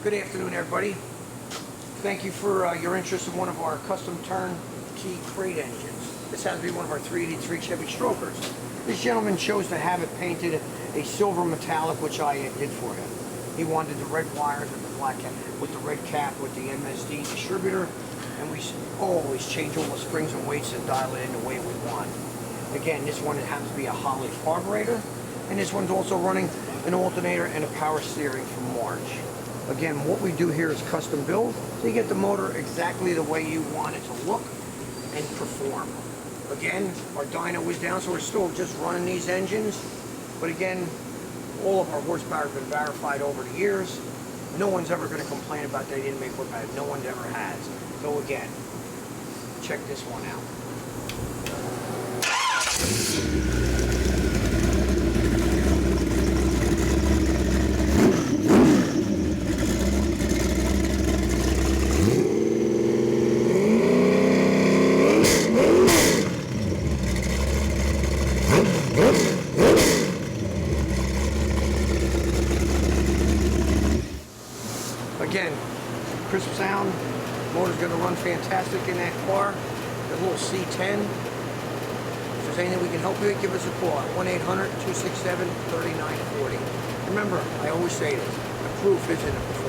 Good afternoon, everybody. Thank you for your interest in one of our custom turnkey crate engines. This has to be one of our 383 Chevy Strokers. This gentleman chose to have it painted a silver metallic, which I did for him. He wanted the red wires with the black cap, with the red cap, with the MSD distributor, and we always change all the springs and weights and dial it in the way we want. Again, this one happens to be a Holley carburetor, and this one's also running an alternator and a power steering from March. Again, what we do here is custom build, so you get the motor exactly the way you want it to look and perform. Again, our dyno is down, so we're still just running these engines. But again, all of our horsepower has been verified over the years. No one's ever going to complain about they didn't make horsepower. No one ever has. So again, check this one out. Again, crisp sound, motor's going to run fantastic in that car, the little C10. If there's anything we can help you with, give us a call at 1-800-267-3940. Remember, I always say this, the proof is in the performance.